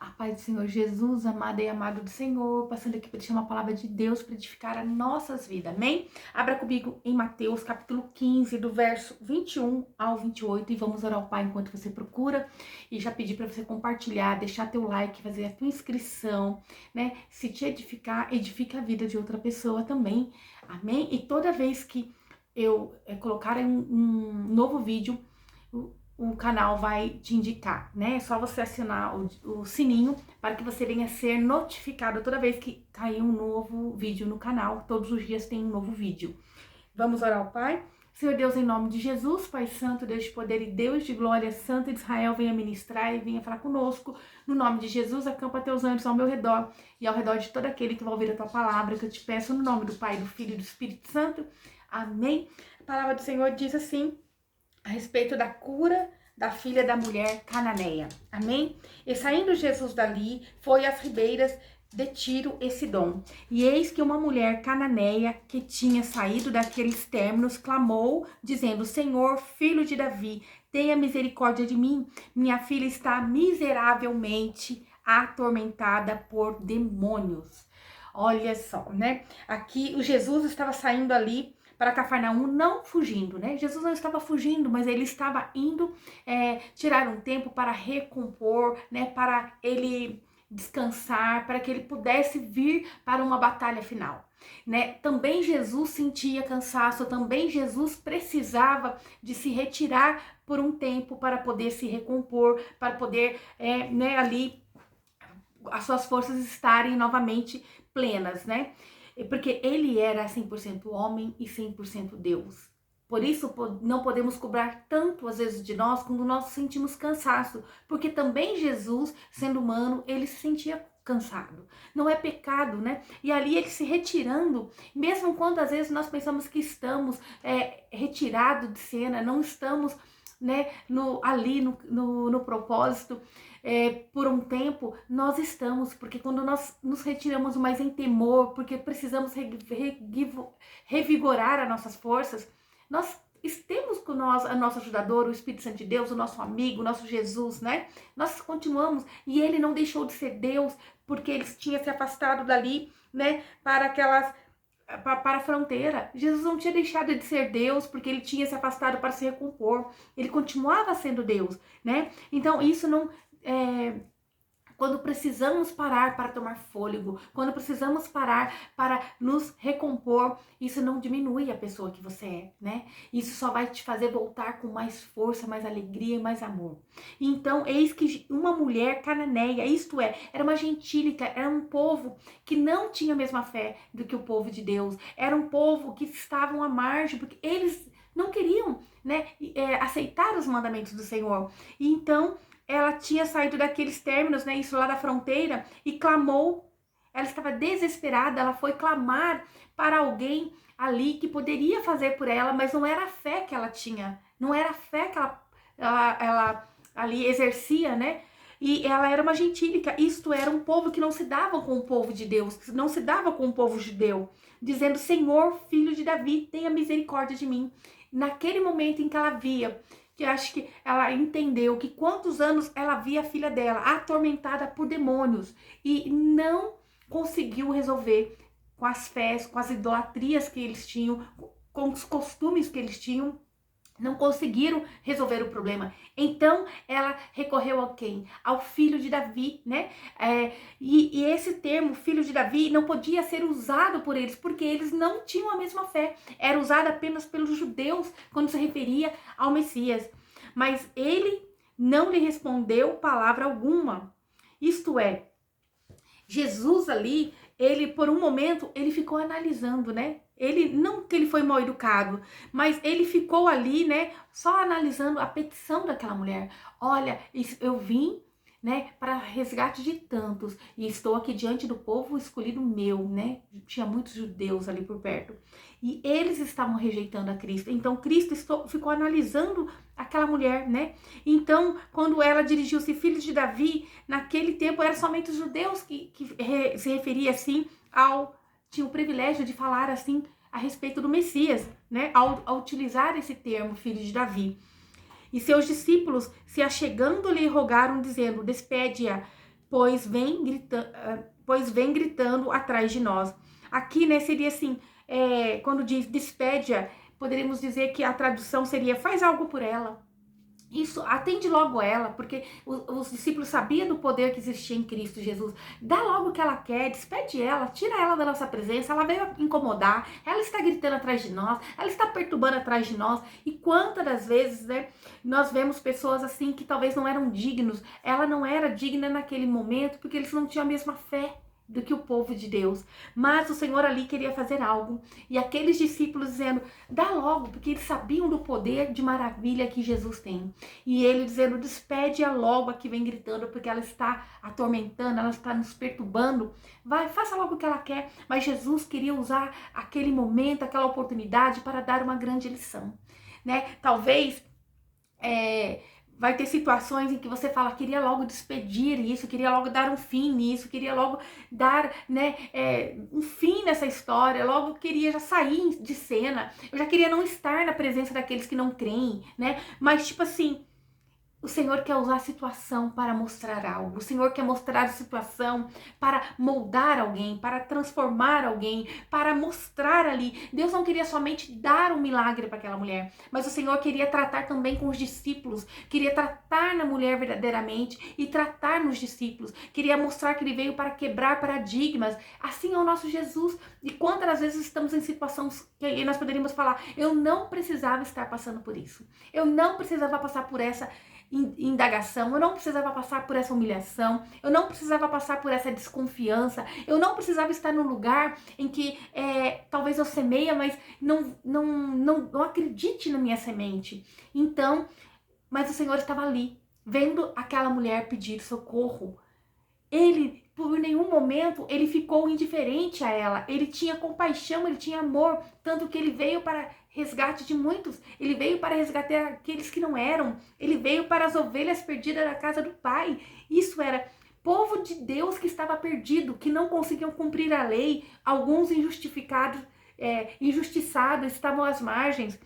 A paz do Senhor Jesus, amada e amado do Senhor, passando aqui para deixar uma palavra de Deus para edificar as nossas vidas, amém? Abra comigo em Mateus, capítulo 15, do verso 21 ao 28, e vamos orar ao Pai enquanto você procura, e já pedir para você compartilhar, deixar teu like, fazer a tua inscrição, né? Se te edificar, edifica a vida de outra pessoa também, amém? E toda vez que eu colocar um novo vídeo, o canal vai te indicar, né? É só você acionar o sininho para que você venha ser notificado toda vez que cair um novo vídeo no canal. Todos os dias tem um novo vídeo. Vamos orar ao Pai? Senhor Deus, em nome de Jesus, Pai Santo, Deus de poder e Deus de glória, Santo de Israel, venha ministrar e venha falar conosco. No nome de Jesus, acampa teus anjos ao meu redor e ao redor de todo aquele que vai ouvir a tua palavra, que eu te peço no nome do Pai, do Filho e do Espírito Santo. Amém. A palavra do Senhor diz assim, a respeito da cura da filha da mulher cananeia. Amém? E saindo Jesus dali, foi às ribeiras de Tiro e Sidom. E eis que uma mulher cananeia que tinha saído daqueles términos clamou, dizendo: Senhor, filho de Davi, tenha misericórdia de mim. Minha filha está miseravelmente atormentada por demônios. Olha só, né? Aqui o Jesus estava saindo ali para Cafarnaum, não fugindo, né? Jesus não estava fugindo, mas ele estava indo tirar um tempo para recompor, né? Para ele descansar, para que ele pudesse vir para uma batalha final, né? Também Jesus sentia cansaço, também Jesus precisava de se retirar por um tempo para poder se recompor, para poder, né, ali as suas forças estarem novamente plenas, né? Porque ele era 100% homem e 100% Deus. Por isso, não podemos cobrar tanto, às vezes, de nós quando nós sentimos cansaço. Porque também Jesus, sendo humano, ele se sentia cansado. Não é pecado, né? E ali ele se retirando, mesmo quando às vezes nós pensamos que estamos retirados de cena, não estamos, né, ali no propósito, por um tempo, nós estamos, porque quando nós nos retiramos mais em temor, porque precisamos revigorar as nossas forças, nós temos com nós a nossa ajudadora, o Espírito Santo de Deus, o nosso amigo, o nosso Jesus, né? Nós continuamos, e ele não deixou de ser Deus, porque ele tinha se afastado dali, né, para a fronteira. Jesus não tinha deixado de ser Deus porque ele tinha se afastado para se recompor. Ele continuava sendo Deus, né? Então isso não quando precisamos parar para tomar fôlego, quando precisamos parar para nos recompor, isso não diminui a pessoa que você é, né? Isso só vai te fazer voltar com mais força, mais alegria e mais amor. Então, eis que uma mulher cananeia, isto é, era uma gentílica, era um povo que não tinha a mesma fé do que o povo de Deus, era um povo que estavam à margem, porque eles não queriam, né, aceitar os mandamentos do Senhor. E então, ela tinha saído daqueles términos, né, isso lá da fronteira, e clamou. Ela estava desesperada, ela foi clamar para alguém ali que poderia fazer por ela, mas não era a fé que ela tinha, não era a fé que ela ali exercia, né? E ela era uma gentílica, isto era um povo que não se dava com o povo de Deus, não se dava com o povo judeu, dizendo: Senhor, filho de Davi, tenha misericórdia de mim. Naquele momento em que ela via, que acho que ela entendeu que quantos anos ela via a filha dela atormentada por demônios e não conseguiu resolver com as fés, com as idolatrias que eles tinham, com os costumes que eles tinham, não conseguiram resolver o problema. Então ela recorreu a quem? Ao filho de Davi, né? E esse termo, filho de Davi, não podia ser usado por eles, porque eles não tinham a mesma fé. Era usado apenas pelos judeus quando se referia ao Messias. Mas ele não lhe respondeu palavra alguma. Isto é, Jesus ali, ele por um momento, ele ficou analisando, né? Ele, não que ele foi mal educado, mas ele ficou ali, né, só analisando a petição daquela mulher. Olha, eu vim, né, para resgate de tantos, e estou aqui diante do povo escolhido meu, né? Tinha muitos judeus ali por perto. E eles estavam rejeitando a Cristo. Então Cristo ficou analisando aquela mulher, né? Então, quando ela dirigiu-se, filho de Davi, naquele tempo eram somente os judeus que se referia assim tinha o privilégio de falar assim a respeito do Messias, né? Ao utilizar esse termo, filho de Davi. E seus discípulos, se achegando-lhe, rogaram, dizendo: despede-a, pois vem gritando atrás de nós. Aqui, né, seria assim, quando diz despede-a, poderíamos dizer que a tradução seria faz algo por ela. Isso, atende logo ela, porque os discípulos sabiam do poder que existia em Cristo Jesus. Dá logo o que ela quer, despede ela, tira ela da nossa presença, ela veio incomodar, ela está gritando atrás de nós, ela está perturbando atrás de nós. E quantas das vezes, né, nós vemos pessoas assim que talvez não eram dignos, ela não era digna naquele momento, porque eles não tinham a mesma fé do que o povo de Deus, mas o Senhor ali queria fazer algo, e aqueles discípulos dizendo, dá logo, porque eles sabiam do poder de maravilha que Jesus tem, e ele dizendo, despede-a logo, aqui vem gritando, porque ela está atormentando, ela está nos perturbando, vai, faça logo o que ela quer, mas Jesus queria usar aquele momento, aquela oportunidade para dar uma grande lição, né, talvez, vai ter situações em que você fala, queria logo despedir isso, queria logo dar um fim nisso, queria logo dar, né, um fim nessa história, logo queria já sair de cena, eu já queria não estar na presença daqueles que não creem, né, mas tipo assim, o Senhor quer usar a situação para mostrar algo. O Senhor quer mostrar a situação para moldar alguém, para transformar alguém, para mostrar ali. Deus não queria somente dar um milagre para aquela mulher, mas o Senhor queria tratar também com os discípulos, queria tratar na mulher verdadeiramente e tratar nos discípulos. Queria mostrar que ele veio para quebrar paradigmas. Assim é o nosso Jesus. E quantas vezes estamos em situações que nós poderíamos falar, eu não precisava estar passando por isso. Eu não precisava passar por essa indagação, eu não precisava passar por essa humilhação, eu não precisava passar por essa desconfiança, eu não precisava estar num lugar em que talvez eu semeia, mas não acredite na minha semente. Então, mas o Senhor estava ali, vendo aquela mulher pedir socorro. Ele, por nenhum momento, ele ficou indiferente a ela. Ele tinha compaixão, ele tinha amor, tanto que ele veio para resgate de muitos. Ele veio para resgatar aqueles que não eram. Ele veio para as ovelhas perdidas da casa do Pai. Isso era povo de Deus que estava perdido, que não conseguiam cumprir a lei. Alguns injustificados, injustiçados, estavam às margens.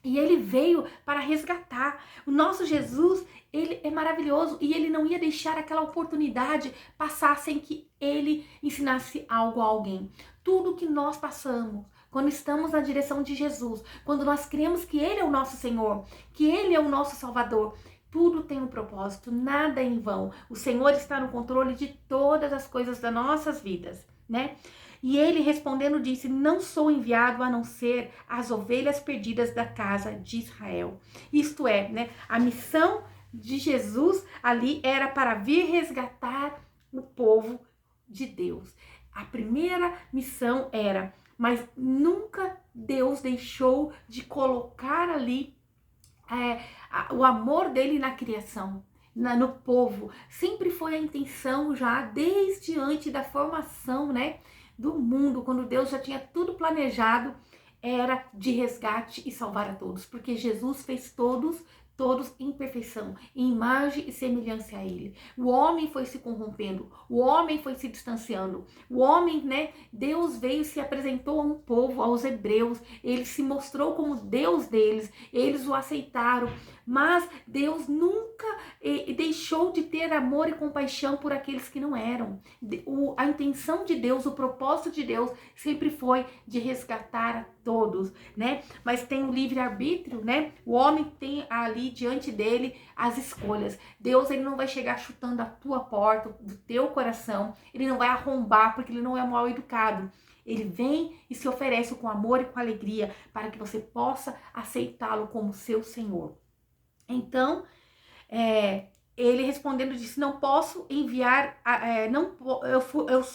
E ele veio para resgatar. O nosso Jesus, ele é maravilhoso e ele não ia deixar aquela oportunidade passar sem que ele ensinasse algo a alguém. Tudo que nós passamos, quando estamos na direção de Jesus, quando nós cremos que ele é o nosso Senhor, que ele é o nosso Salvador, tudo tem um propósito, nada é em vão. O Senhor está no controle de todas as coisas das nossas vidas, né? E ele respondendo disse, não sou enviado a não ser as ovelhas perdidas da casa de Israel. Isto é, né, a missão de Jesus ali era para vir resgatar o povo de Deus. A primeira missão era, mas nunca Deus deixou de colocar ali o amor dele na criação, no povo. Sempre foi a intenção já, desde antes da formação, né, do mundo, quando Deus já tinha tudo planejado, era de resgate e salvar a todos, porque Jesus fez todos em perfeição, em imagem e semelhança a ele. O homem foi se corrompendo, o homem foi se distanciando, o homem, né, Deus veio e se apresentou a um povo, aos hebreus, ele se mostrou como Deus deles, eles o aceitaram, mas Deus nunca deixou de ter amor e compaixão por aqueles que não eram. A intenção de Deus, o propósito de Deus sempre foi de resgatar a todos, né? Mas tem o livre-arbítrio, né? O homem tem ali diante dele as escolhas. Deus, ele não vai chegar chutando a tua porta, do teu coração, ele não vai arrombar porque ele não é mal educado. Ele vem e se oferece com amor e com alegria para que você possa aceitá-lo como seu Senhor. Então, ele respondendo disse, não posso enviar, eu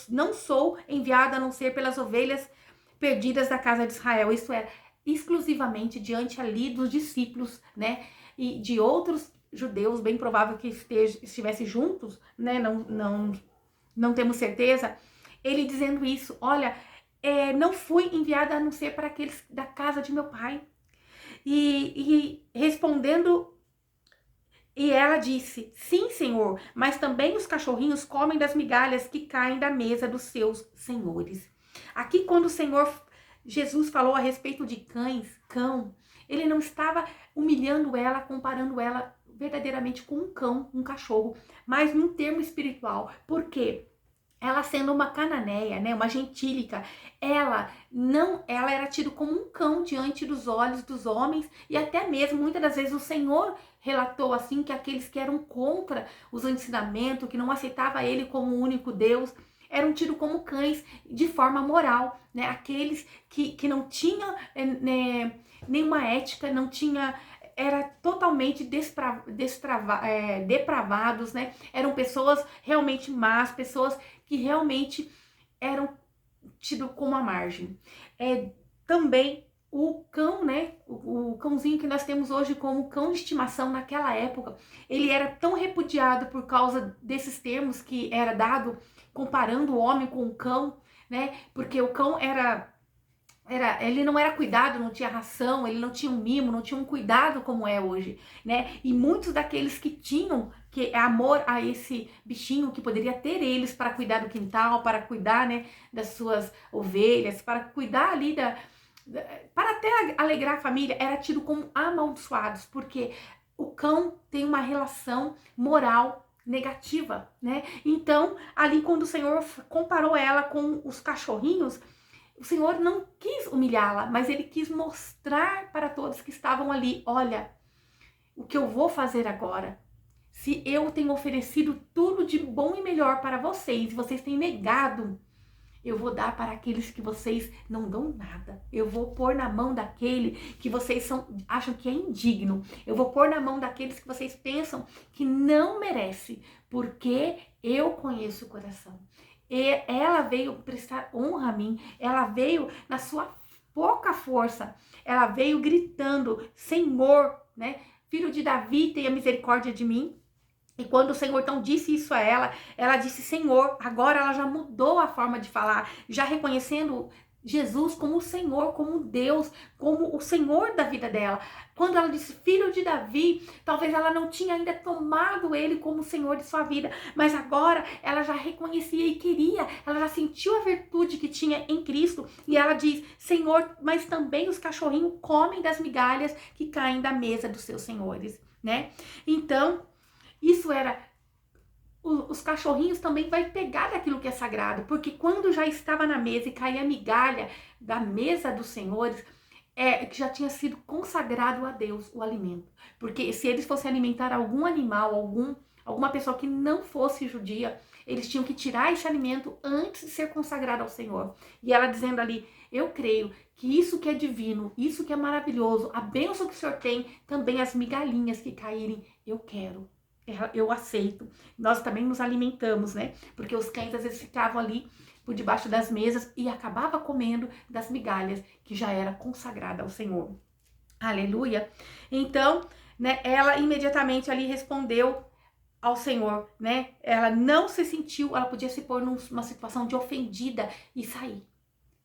não sou enviado a não ser pelas ovelhas perdidas da casa de Israel. Isso é exclusivamente diante ali dos discípulos, né? E de outros judeus, bem provável que estivessem juntos, né? Não temos certeza. Ele dizendo isso, olha, não fui enviada a não ser para aqueles da casa de meu pai. E respondendo, e ela disse, sim, Senhor, mas também os cachorrinhos comem das migalhas que caem da mesa dos seus senhores. Aqui, quando o Senhor Jesus falou a respeito de cão, ele não estava humilhando ela, comparando ela verdadeiramente com um cão, um cachorro, mas num termo espiritual. Por quê? Ela sendo uma cananeia, né, uma gentílica, ela era tida como um cão diante dos olhos dos homens, e até mesmo muitas das vezes o Senhor relatou assim que aqueles que eram contra os ensinamentos, que não aceitava ele como o único Deus, eram tidos como cães de forma moral, né? Aqueles que não tinham nenhuma ética, não tinha, era totalmente depravados, né? Eram pessoas realmente más, pessoas que realmente eram tidos como a margem. Também o cão, né? O cãozinho que nós temos hoje como cão de estimação naquela época, ele era tão repudiado por causa desses termos que era dado comparando o homem com o cão, né? Porque o cão ele não era cuidado, não tinha ração, ele não tinha um mimo, não tinha um cuidado como é hoje, né? E muitos daqueles que tinham que é amor a esse bichinho, que poderia ter eles para cuidar do quintal, para cuidar, né, das suas ovelhas, para cuidar ali para até alegrar a família, era tido como amaldiçoados, porque o cão tem uma relação moral negativa, né? Então, ali quando o Senhor comparou ela com os cachorrinhos, o Senhor não quis humilhá-la, mas ele quis mostrar para todos que estavam ali, olha, o que eu vou fazer agora? Se eu tenho oferecido tudo de bom e melhor para vocês, e vocês têm negado, eu vou dar para aqueles que vocês não dão nada. Eu vou pôr na mão daquele que vocês acham que é indigno. Eu vou pôr na mão daqueles que vocês pensam que não merece, porque eu conheço o coração. E ela veio prestar honra a mim, ela veio na sua pouca força, ela veio gritando, Senhor, né? Filho de Davi, tenha misericórdia de mim. E quando o Senhor então disse isso a ela disse Senhor. Agora ela já mudou a forma de falar, já reconhecendo Jesus como o Senhor, como Deus, como o Senhor da vida dela. Quando ela disse filho de Davi, talvez ela não tinha ainda tomado ele como o Senhor de sua vida, mas agora ela já reconhecia e queria, ela já sentiu a virtude que tinha em Cristo, e ela diz, Senhor, mas também os cachorrinhos comem das migalhas que caem da mesa dos seus senhores, né? Então, isso era, os cachorrinhos também vai pegar daquilo que é sagrado, porque quando já estava na mesa e caía a migalha da mesa dos senhores, que já tinha sido consagrado a Deus o alimento. Porque se eles fossem alimentar algum animal, alguma pessoa que não fosse judia, eles tinham que tirar esse alimento antes de ser consagrado ao Senhor. E ela dizendo ali, eu creio que isso que é divino, isso que é maravilhoso, a bênção que o Senhor tem, também as migalhinhas que caírem, eu quero. Eu aceito. Nós também nos alimentamos, né? Porque os cães às vezes ficavam ali por debaixo das mesas e acabava comendo das migalhas que já era consagrada ao Senhor. Aleluia. Então, né, ela imediatamente ali respondeu ao Senhor, né? Ela não se sentiu, ela podia se pôr numa situação de ofendida e sair,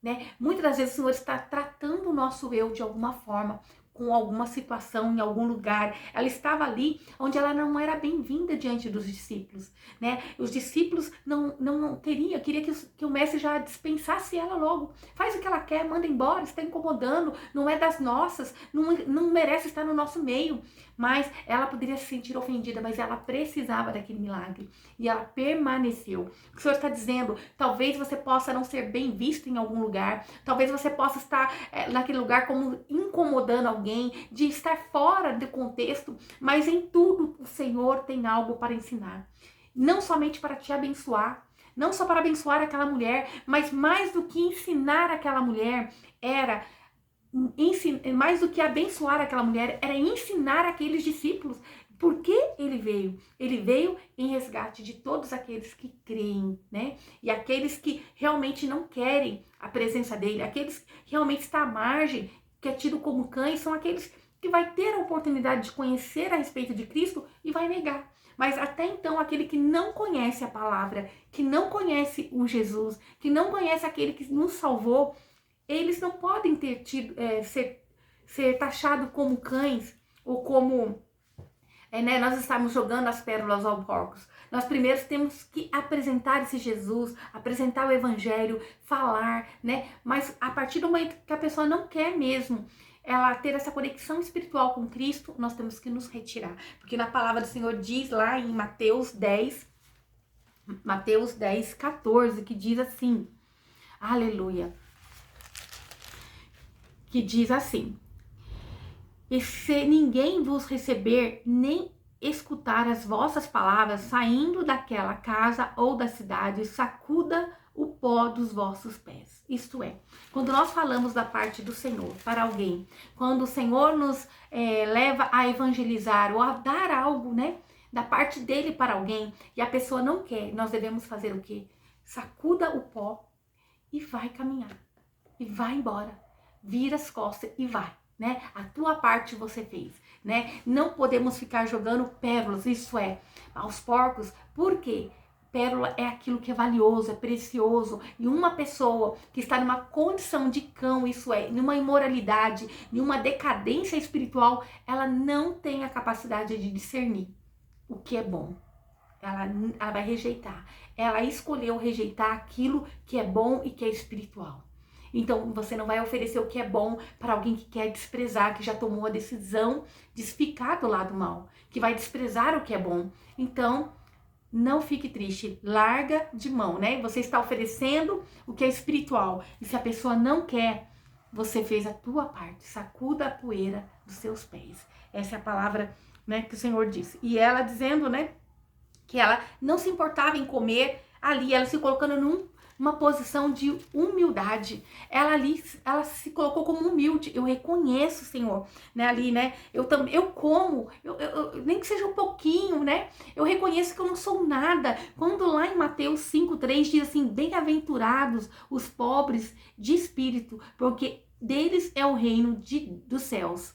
né? Muitas das vezes o Senhor está tratando o nosso eu de alguma forma, com alguma situação, em algum lugar. Ela estava ali onde ela não era bem-vinda diante dos discípulos, né? Os discípulos não queria que o mestre já dispensasse ela logo. Faz o que ela quer, manda embora, está incomodando, não é das nossas, não merece estar no nosso meio. Mas ela poderia se sentir ofendida, mas ela precisava daquele milagre. E ela permaneceu. O Senhor está dizendo, talvez você possa não ser bem visto em algum lugar, talvez você possa estar naquele lugar como incomodando alguém, de estar fora do contexto, mas em tudo o Senhor tem algo para ensinar. Não somente para te abençoar, não só para abençoar aquela mulher, mas mais do que ensinar aquela mulher, mais do que abençoar aquela mulher, era ensinar aqueles discípulos. Por que ele veio? Ele veio em resgate de todos aqueles que creem, né? E aqueles que realmente não querem a presença dele, aqueles que realmente estão à margem, que é tido como cães, são aqueles que vai ter a oportunidade de conhecer a respeito de Cristo e vai negar. Mas até então, aquele que não conhece a palavra, que não conhece o Jesus, que não conhece aquele que nos salvou, eles não podem ser taxados como cães ou como... nós estamos jogando as pérolas aos porcos. Nós primeiro temos que apresentar esse Jesus, apresentar o evangelho, falar, né? Mas a partir do momento que a pessoa não quer mesmo ela ter essa conexão espiritual com Cristo, nós temos que nos retirar. Porque na palavra do Senhor diz lá em Mateus 10, 14, que diz assim, aleluia, que diz assim: e se ninguém vos receber, nem escutar as vossas palavras, saindo daquela casa ou da cidade, sacuda o pó dos vossos pés. Isto é, quando nós falamos da parte do Senhor para alguém, quando o Senhor nos leva a evangelizar ou a dar algo, né, da parte dele para alguém, e a pessoa não quer, nós devemos fazer o quê? Sacuda o pó e vai caminhar, e vai embora, vira as costas e vai. Né? A tua parte você fez, né? Não podemos ficar jogando pérolas, isso é, aos porcos, porque pérola é aquilo que é valioso, é precioso, e uma pessoa que está numa condição de cão, isso é, numa imoralidade, numa decadência espiritual, ela não tem a capacidade de discernir o que é bom. Ela vai rejeitar. Ela escolheu rejeitar aquilo que é bom e que é espiritual. Então, você não vai oferecer o que é bom para alguém que quer desprezar, que já tomou a decisão de ficar do lado mal, que vai desprezar o que é bom. Então, não fique triste, larga de mão, né? Você está oferecendo o que é espiritual. E se a pessoa não quer, você fez a tua parte. Sacuda a poeira dos seus pés. Essa é a palavra, né, que o Senhor disse. E ela dizendo, né, que ela não se importava em comer ali, ela se colocando numa posição de humildade. Ela se colocou como humilde. Eu reconheço, Senhor, né, ali, né, eu como, nem que seja um pouquinho, né, eu reconheço que eu não sou nada. Quando lá em Mateus 5:3 diz assim, bem-aventurados os pobres de espírito, porque deles é o reino dos céus.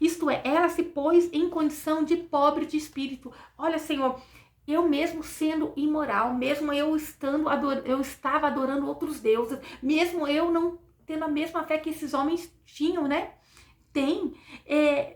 Isto é, ela se pôs em condição de pobre de espírito. Olha, Senhor, eu mesmo sendo imoral, mesmo eu estava adorando outros deuses, mesmo eu não tendo a mesma fé que esses homens tinham, né?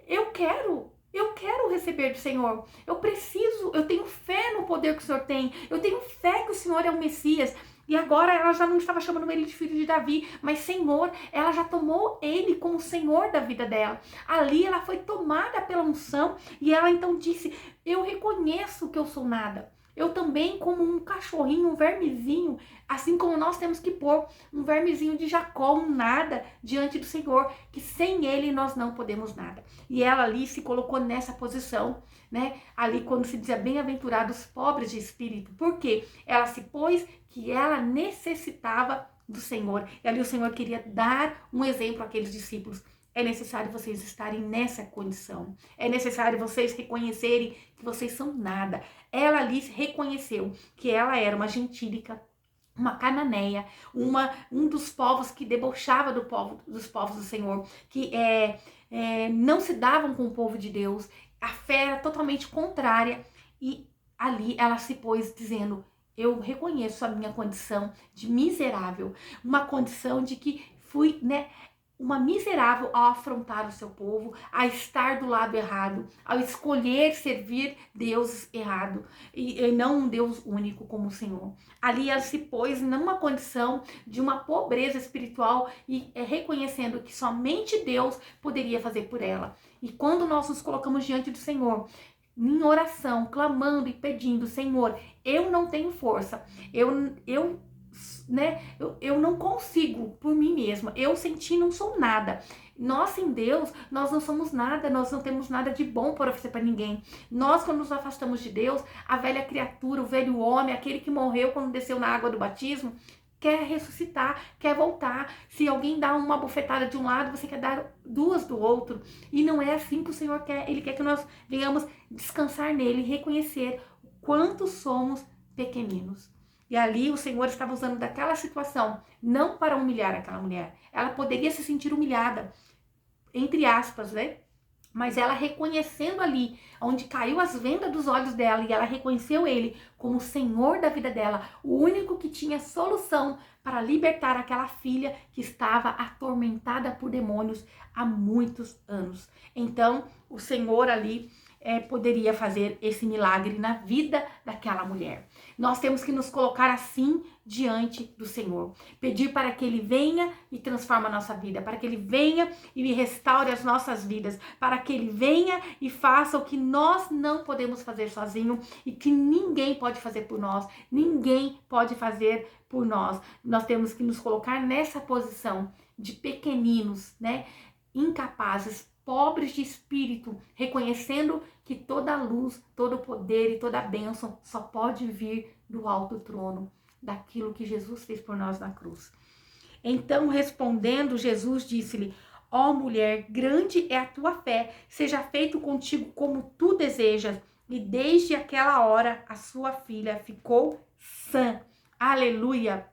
Eu quero receber do Senhor. Eu tenho fé no poder que o Senhor tem. Eu tenho fé que o Senhor é o Messias. E agora ela já não estava chamando ele de filho de Davi, mas Senhor, ela já tomou ele como Senhor da vida dela. Ali ela foi tomada pela unção e ela então disse, eu reconheço que eu sou nada. Eu também, como um cachorrinho, um vermezinho, assim como nós temos que pôr um vermezinho de Jacó, um nada, diante do Senhor, que sem ele nós não podemos nada. E ela ali se colocou nessa posição, né? Ali quando se dizia bem-aventurados pobres de espírito. Por quê? Ela se pôs que ela necessitava do Senhor. E ali o Senhor queria dar um exemplo àqueles discípulos. É necessário vocês estarem nessa condição. É necessário vocês reconhecerem que vocês são nada. Ela ali reconheceu que ela era uma gentílica, uma cananeia, um dos povos que debochava dos povos do Senhor, que não se davam com o povo de Deus. A fé era totalmente contrária e ali ela se pôs dizendo, eu reconheço a minha condição de miserável, uma condição de que fui, né, uma miserável ao afrontar o seu povo, a estar do lado errado, ao escolher servir Deus errado e não um Deus único como o Senhor. Ali ela se pôs numa condição de uma pobreza espiritual e reconhecendo que somente Deus poderia fazer por ela. E quando nós nos colocamos diante do Senhor, em oração, clamando e pedindo, Senhor, eu não tenho força, eu não consigo por mim mesma, eu senti não sou nada. Nós sem Deus, nós não somos nada, nós não temos nada de bom para oferecer para ninguém. Nós quando nos afastamos de Deus, a velha criatura, o velho homem, aquele que morreu quando desceu na água do batismo, quer ressuscitar, quer voltar. Se alguém dá uma bofetada de um lado, você quer dar duas do outro. E não é assim que o Senhor quer. Ele quer que nós venhamos descansar nele, reconhecer o quanto somos pequeninos. E ali o Senhor estava usando daquela situação, não para humilhar aquela mulher. Ela poderia se sentir humilhada, entre aspas, né? Mas ela reconhecendo ali, onde caiu as vendas dos olhos dela, e ela reconheceu ele como o Senhor da vida dela, o único que tinha solução para libertar aquela filha que estava atormentada por demônios há muitos anos. Então, o Senhor ali poderia fazer esse milagre na vida daquela mulher. Nós temos que nos colocar assim diante do Senhor, pedir para que Ele venha e transforme a nossa vida, para que Ele venha e restaure as nossas vidas, para que Ele venha e faça o que nós não podemos fazer sozinho e que ninguém pode fazer por nós, ninguém pode fazer por nós. Nós temos que nos colocar nessa posição de pequeninos, né, incapazes, pobres de espírito, reconhecendo que toda a luz, todo o poder e toda a bênção só pode vir do alto trono, daquilo que Jesus fez por nós na cruz. Então, respondendo, Jesus disse-lhe: ó mulher, grande é a tua fé, seja feito contigo como tu desejas. E desde aquela hora a sua filha ficou sã. Aleluia!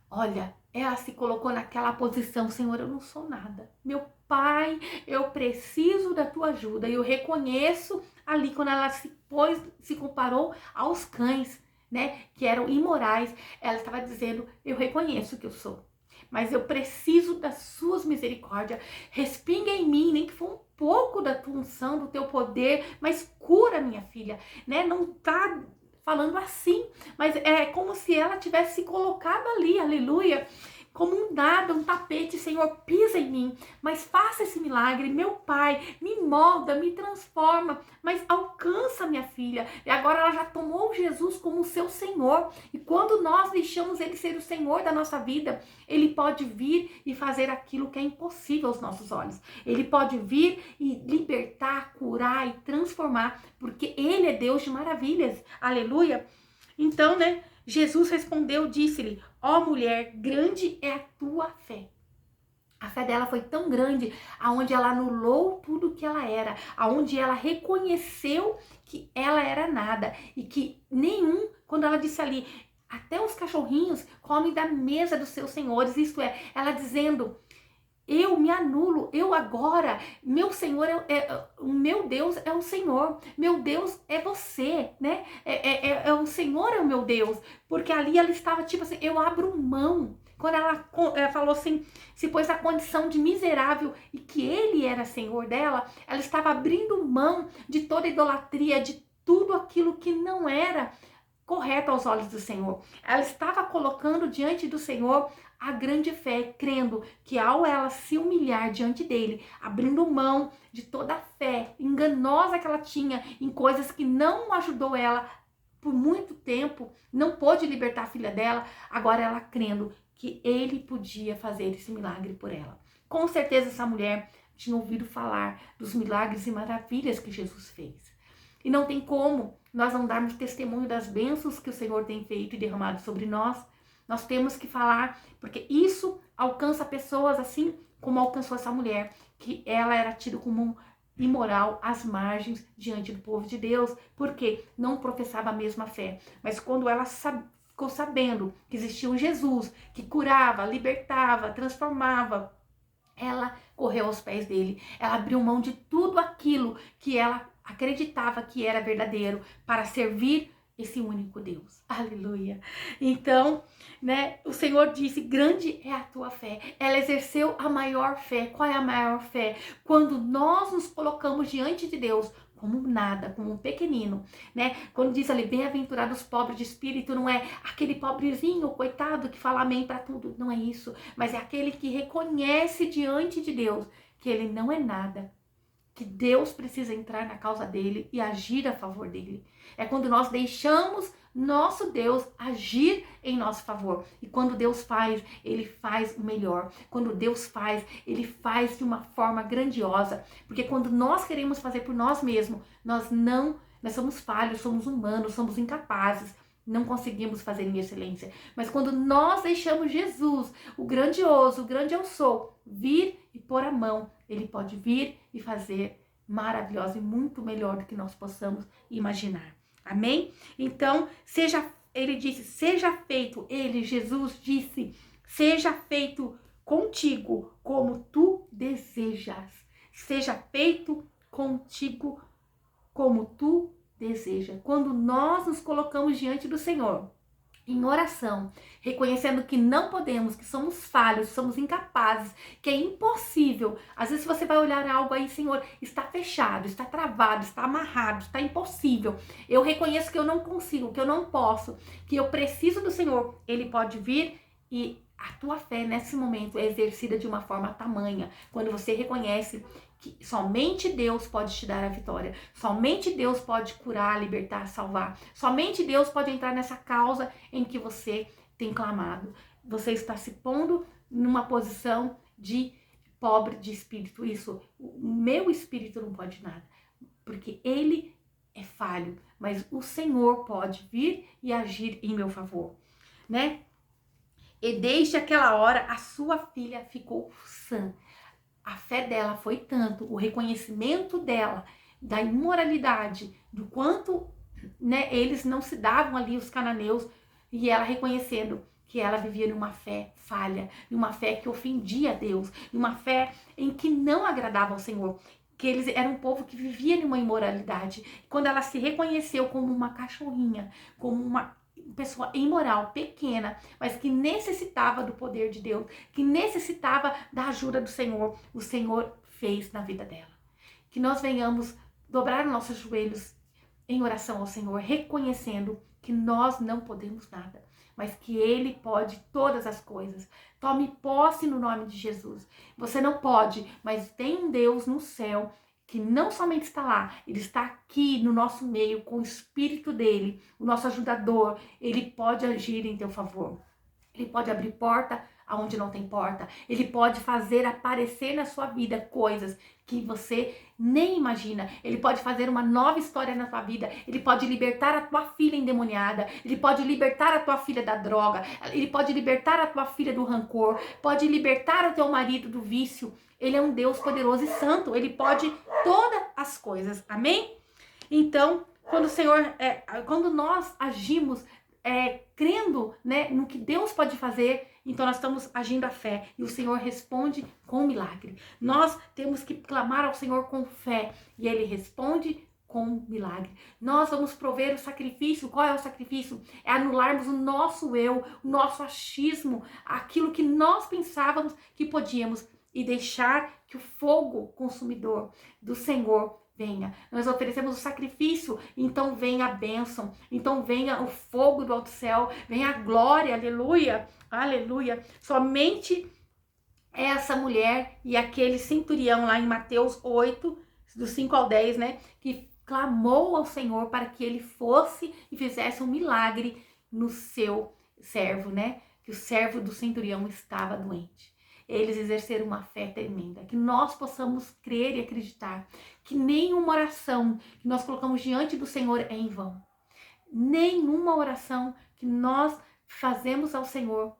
Olha, ela se colocou naquela posição: Senhor, eu não sou nada. Meu Pai, eu preciso da tua ajuda. E eu reconheço ali quando ela se comparou aos cães, né, que eram imorais. Ela estava dizendo: eu reconheço que eu sou, mas eu preciso das suas misericórdias. Respinga em mim, nem que for um pouco da tua unção, do teu poder, mas cura minha filha, né? Não tá falando assim, mas é como se ela tivesse se colocado ali, aleluia, como um nada, um tapete. Senhor, pisa em mim, mas faça esse milagre, meu Pai, me molda, me transforma, mas alcança minha filha. E agora ela já tomou Jesus como seu Senhor, e quando nós deixamos Ele ser o Senhor da nossa vida, Ele pode vir e fazer aquilo que é impossível aos nossos olhos. Ele pode vir e libertar, curar e transformar, porque Ele é Deus de maravilhas, aleluia. Então, né, Jesus respondeu, disse-lhe: ó mulher, grande é a tua fé. A fé dela foi tão grande, aonde ela anulou tudo que ela era, aonde ela reconheceu que ela era nada e que quando ela disse ali, até os cachorrinhos comem da mesa dos seus senhores, isto é, ela dizendo: eu me anulo, eu agora, meu Senhor, o meu Deus é o Senhor, meu Deus é você, né? O Senhor é o meu Deus, porque ali ela estava tipo assim: eu abro mão. Quando ela falou assim, se pôs na condição de miserável e que Ele era Senhor dela, ela estava abrindo mão de toda idolatria, de tudo aquilo que não era correto aos olhos do Senhor. Ela estava colocando diante do Senhor a grande fé, crendo que ao ela se humilhar diante dele, abrindo mão de toda a fé enganosa que ela tinha em coisas que não ajudou ela por muito tempo, não pôde libertar a filha dela, agora ela crendo que ele podia fazer esse milagre por ela. Com certeza essa mulher tinha ouvido falar dos milagres e maravilhas que Jesus fez. E não tem como nós não darmos testemunho das bênçãos que o Senhor tem feito e derramado sobre nós. Nós temos que falar, porque isso alcança pessoas assim como alcançou essa mulher, que ela era tida como imoral às margens diante do povo de Deus, porque não professava a mesma fé. Mas quando ela ficou sabendo que existia um Jesus que curava, libertava, transformava, ela correu aos pés dele. Ela abriu mão de tudo aquilo que ela acreditava que era verdadeiro para servir esse único Deus. Aleluia. Então, né, o Senhor disse: grande é a tua fé. Ela exerceu a maior fé. Qual é a maior fé? Quando nós nos colocamos diante de Deus como nada, como um pequenino, né? Quando diz ali, bem-aventurados os pobres de espírito, não é aquele pobrezinho, coitado, que fala amém para tudo. Não é isso. Mas é aquele que reconhece diante de Deus que ele não é nada, que Deus precisa entrar na causa dele e agir a favor dele. É quando nós deixamos nosso Deus agir em nosso favor. E quando Deus faz, Ele faz o melhor. Quando Deus faz, Ele faz de uma forma grandiosa. Porque quando nós queremos fazer por nós mesmos, nós somos falhos, somos humanos, somos incapazes. Não conseguimos fazer em excelência. Mas quando nós deixamos Jesus, o grandioso, o grande eu sou, vir e pôr a mão, Ele pode vir e fazer maravilhoso e muito melhor do que nós possamos imaginar. Amém? Então, ele disse, seja feito, Jesus disse, seja feito contigo como tu desejas. Seja feito contigo como tu deseja. Quando nós nos colocamos diante do Senhor, em oração, reconhecendo que não podemos, que somos falhos, somos incapazes, que é impossível. Às vezes você vai olhar algo aí, Senhor, está fechado, está travado, está amarrado, está impossível. Eu reconheço que eu não consigo, que eu não posso, que eu preciso do Senhor. Ele pode vir e a tua fé nesse momento é exercida de uma forma tamanha, quando você reconhece que somente Deus pode te dar a vitória, somente Deus pode curar, libertar, salvar, somente Deus pode entrar nessa causa em que você tem clamado. Você está se pondo numa posição de pobre de espírito. Isso, o meu espírito não pode nada, porque ele é falho, mas o Senhor pode vir e agir em meu favor, né? E desde aquela hora a sua filha ficou sã. A fé dela foi tanto, o reconhecimento dela da imoralidade, do quanto, né, eles não se davam ali, os cananeus, e ela reconhecendo que ela vivia numa fé falha, numa fé que ofendia a Deus, numa fé em que não agradava ao Senhor, que eles eram um povo que vivia numa imoralidade. Quando ela se reconheceu como uma cachorrinha, como uma pessoa imoral, pequena, mas que necessitava do poder de Deus, que necessitava da ajuda do Senhor, o Senhor fez na vida dela. Que nós venhamos dobrar nossos joelhos em oração ao Senhor, reconhecendo que nós não podemos nada, mas que Ele pode todas as coisas. Tome posse no nome de Jesus. Você não pode, mas tem um Deus no céu que não somente está lá, ele está aqui no nosso meio com o Espírito dele, o nosso ajudador. Ele pode agir em teu favor. Ele pode abrir porta aonde não tem porta. Ele pode fazer aparecer na sua vida coisas que você nem imagina. Ele pode fazer uma nova história na tua vida. Ele pode libertar a tua filha endemoniada. Ele pode libertar a tua filha da droga. Ele pode libertar a tua filha do rancor. Pode libertar o teu marido do vício. Ele é um Deus poderoso e santo. Ele pode todas as coisas. Amém? Então, quando o Senhor, quando nós agimos crendo, né, no que Deus pode fazer, então nós estamos agindo a fé e o Senhor responde com milagre. Nós temos que clamar ao Senhor com fé e Ele responde com milagre. Nós vamos prover o sacrifício. Qual é o sacrifício? É anularmos o nosso eu, o nosso achismo, aquilo que nós pensávamos que podíamos e deixar que o fogo consumidor do Senhor venha. Nós oferecemos o sacrifício, então venha a bênção, então venha o fogo do alto céu, venha a glória, aleluia, aleluia. Somente essa mulher e aquele centurião lá em Mateus 8, do 5 ao 10, né, que clamou ao Senhor para que ele fosse e fizesse um milagre no seu servo, né, que o servo do centurião estava doente. Eles exerceram uma fé tremenda, que nós possamos crer e acreditar que nenhuma oração que nós colocamos diante do Senhor é em vão. Nenhuma oração que nós fazemos ao Senhor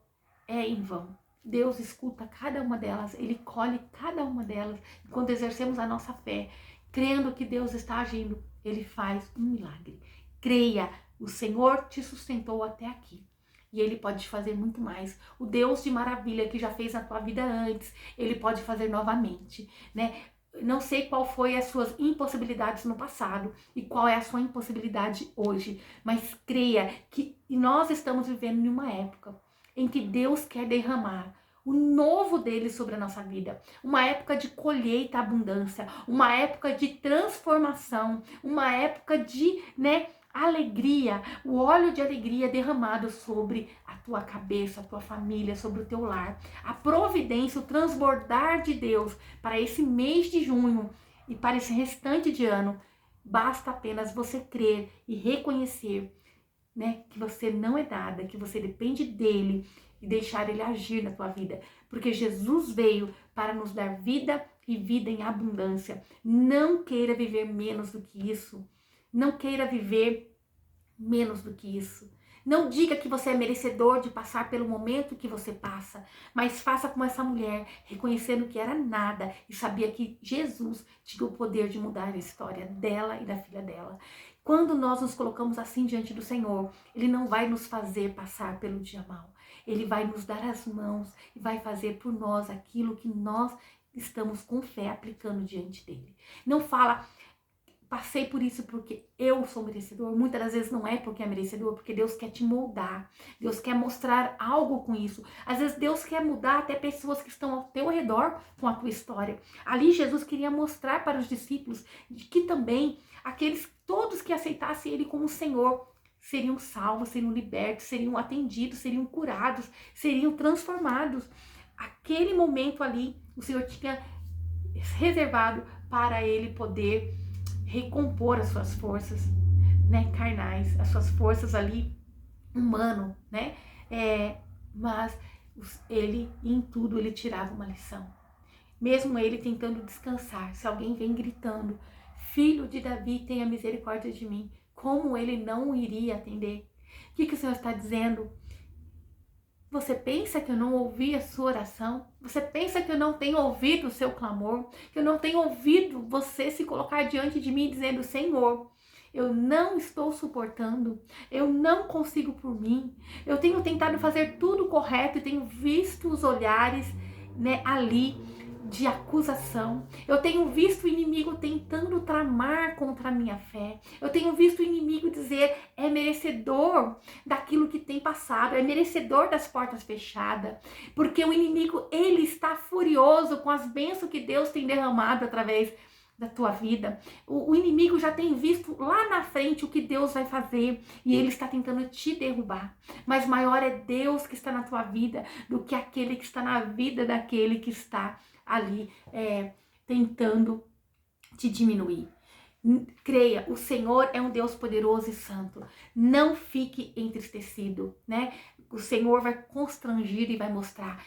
é em vão. Deus escuta cada uma delas, Ele colhe cada uma delas. E quando exercemos a nossa fé, crendo que Deus está agindo, Ele faz um milagre. Creia, o Senhor te sustentou até aqui. E Ele pode te fazer muito mais. O Deus de maravilha que já fez na tua vida antes, Ele pode fazer novamente, né? Não sei qual foi as suas impossibilidades no passado e qual é a sua impossibilidade hoje, mas creia que nós estamos vivendo em uma época em que Deus quer derramar o novo dele sobre a nossa vida. Uma época de colheita, abundância, uma época de transformação, uma época de, né, alegria, o óleo de alegria derramado sobre a tua cabeça, a tua família, sobre o teu lar. A providência, o transbordar de Deus para esse mês de junho e para esse restante de ano. Basta apenas você crer e reconhecer, né, que você não é nada, que você depende dele e deixar ele agir na tua vida. Porque Jesus veio para nos dar vida e vida em abundância. Não queira viver menos do que isso. Não queira viver menos do que isso. Não diga que você é merecedor de passar pelo momento que você passa, mas faça como essa mulher, reconhecendo que era nada e sabia que Jesus tinha o poder de mudar a história dela e da filha dela. Quando nós nos colocamos assim diante do Senhor, Ele não vai nos fazer passar pelo dia mal. Ele vai nos dar as mãos e vai fazer por nós aquilo que nós estamos com fé aplicando diante dele. Não fala passei por isso porque eu sou merecedor. Muitas das vezes não é porque é merecedor, porque Deus quer te moldar. Deus quer mostrar algo com isso. Às vezes Deus quer mudar até pessoas que estão ao teu redor com a tua história. Ali Jesus queria mostrar para os discípulos de que também aqueles todos que aceitassem Ele como Senhor seriam salvos, seriam libertos, seriam atendidos, seriam curados, seriam transformados. Aquele momento ali, o Senhor tinha reservado para Ele poder recompor as suas forças, né, carnais, as suas forças ali, humano, né, mas Ele, em tudo, Ele tirava uma lição. Mesmo Ele tentando descansar, se alguém vem gritando, filho de Davi, tenha misericórdia de mim, como Ele não iria atender? O que o Senhor está dizendo? Você pensa que eu não ouvi a sua oração? Você pensa que eu não tenho ouvido o seu clamor? Que eu não tenho ouvido você se colocar diante de mim dizendo, Senhor, eu não estou suportando, eu não consigo por mim, eu tenho tentado fazer tudo correto e tenho visto os olhares, né, ali de acusação. Eu tenho visto o inimigo tentando tramar contra a minha fé. Eu tenho visto o inimigo dizer, é merecedor daquilo que tem passado, é merecedor das portas fechadas, porque o inimigo, ele está furioso com as bênçãos que Deus tem derramado através da tua vida. O inimigo já tem visto lá na frente o que Deus vai fazer e ele está tentando te derrubar. Mas maior é Deus que está na tua vida do que aquele que está na vida daquele que está ali tentando te diminuir. Creia, o Senhor é um Deus poderoso e santo. Não fique entristecido, né? O Senhor vai constrangir e vai mostrar.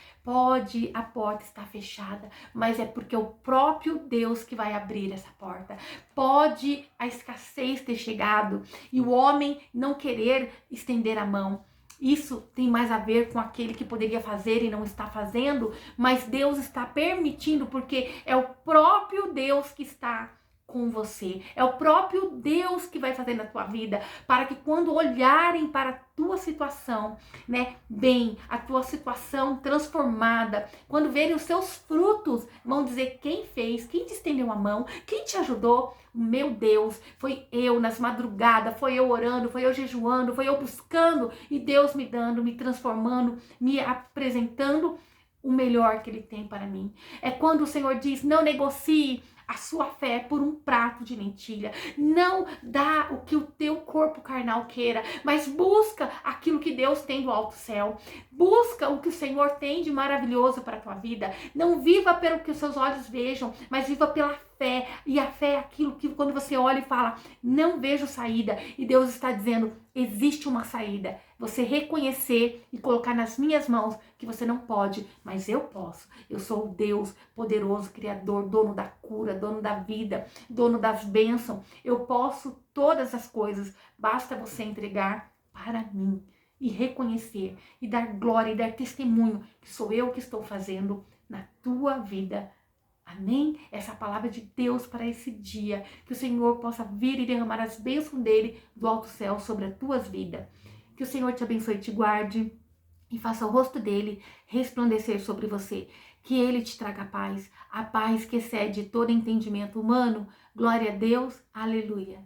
A porta está fechada, mas é porque é o próprio Deus que vai abrir essa porta. Pode a escassez ter chegado e o homem não querer estender a mão. Isso tem mais a ver com aquele que poderia fazer e não está fazendo, mas Deus está permitindo porque é o próprio Deus que está com você. É o próprio Deus que vai fazer na tua vida, para que quando olharem para a tua situação, né, bem, a tua situação transformada, quando verem os seus frutos, vão dizer quem fez, quem te estendeu a mão, quem te ajudou. Meu Deus, foi eu nas madrugadas, foi eu orando, foi eu jejuando, foi eu buscando e Deus me dando, me transformando, me apresentando o melhor que Ele tem para mim. É quando o Senhor diz, não negocie a sua fé por um prato de lentilha. Não dá o que o teu corpo carnal queira, mas busca aquilo que Deus tem do alto céu. Busca o que o Senhor tem de maravilhoso para a tua vida. Não viva pelo que os seus olhos vejam, mas viva pela fé. E a fé é aquilo que quando você olha e fala, não vejo saída. E Deus está dizendo, existe uma saída. Você reconhecer e colocar nas minhas mãos que você não pode, mas eu posso. Eu sou o Deus poderoso, criador, dono da cura, dono da vida, dono das bênçãos. Eu posso todas as coisas. Basta você entregar para mim e reconhecer e dar glória e dar testemunho que sou eu que estou fazendo na tua vida. Amém? Essa palavra de Deus para esse dia. Que o Senhor possa vir e derramar as bênçãos dele do alto céu sobre as tuas vidas. Que o Senhor te abençoe e te guarde e faça o rosto dele resplandecer sobre você. Que ele te traga paz, a paz que excede todo entendimento humano. Glória a Deus, aleluia.